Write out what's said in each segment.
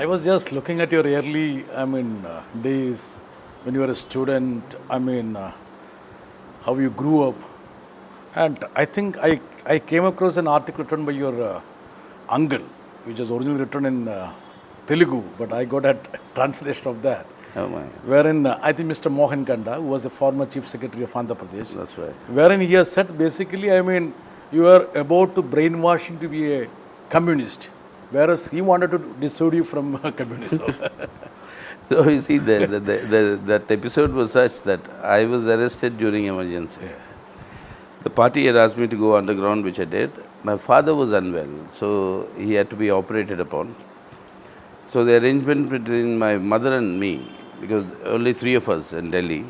I was just looking at your early, days when you were a student. How you grew up, and I think I came across an article written by your uncle, which was originally written in Telugu, but I got a translation of that. Oh my, Wherein I think Mr. Mohan Kanda, who was the former Chief Secretary of Andhra Pradesh, that's right. wherein he has said basically, you are about to brainwash him to be a communist, whereas he wanted to dissuade you from communism. So you see, that episode was such that I was arrested during emergency. Yeah. The party had asked me to go underground, which I did. My father was unwell, so he had to be operated upon. So the arrangement between my mother and me, because only three of us in Delhi,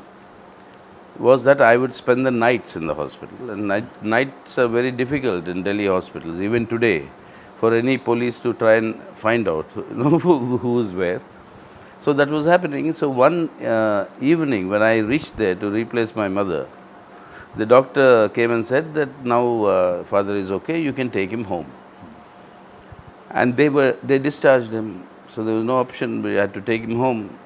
was that I would spend the nights in the hospital. And nights are very difficult in Delhi hospitals, even today, for any police to try and find out who is where. So that was happening. So one evening when I reached there to replace my mother, the doctor came and said that now father is okay, you can take him home. And they discharged him. So there was no option, we had to take him home.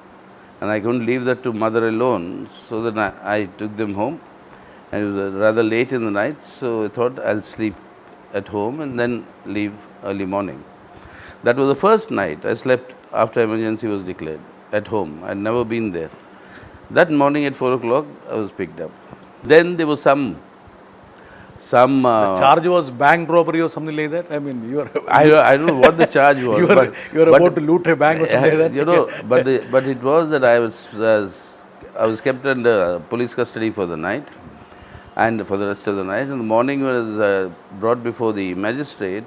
And I couldn't leave that to mother alone. So then I took them home. And it was rather late in the night, so I thought I'll sleep at home and then leave early morning. That was the first night I slept after emergency was declared at home. I'd never been there. That morning at 4 o'clock, I was picked up. Then there was some The charge was bank robbery or something like that. I don't know what the charge was. You were about to loot a bank or something like that. But it was that I was kept under police custody for the night and for the rest of the night. In the morning, when I was brought before the magistrate,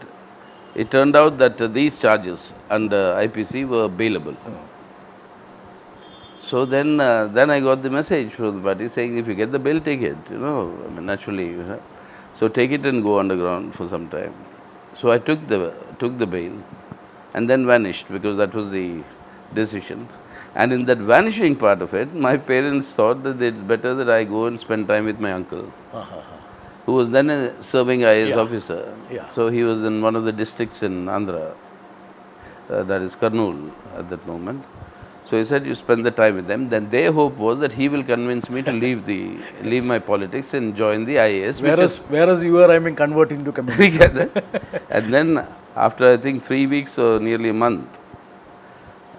it turned out that these charges under IPC were bailable. So then I got the message from the party saying, if you get the bail, take it. Naturally. So take it and go underground for some time. So I took the bail and then vanished, because that was the decision. And in that vanishing part of it, my parents thought that it's better that I go and spend time with my uncle, who was then a serving IAS officer. Yeah. So he was in one of the districts in Andhra, that is Kurnool at that moment. So he said, you spend the time with them. Then their hope was that he will convince me to leave my politics and join the IAS. Whereas you were, converting to communism. And then after I think 3 weeks or nearly a month,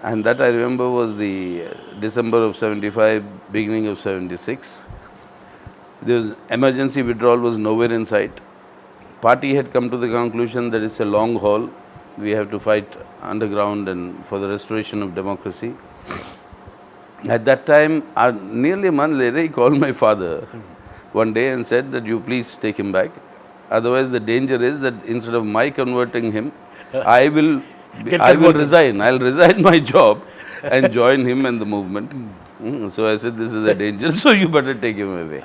and that I remember was the December of 75, beginning of 76. The emergency withdrawal was nowhere in sight. Party had come to the conclusion that it's a long haul. We have to fight underground and for the restoration of democracy. At that time, nearly a month later, he called my father one day and said that you please take him back. Otherwise, the danger is that instead of my converting him, I will resign. I'll resign my job and join him and the movement. So I said, this is a danger, so you better take him away.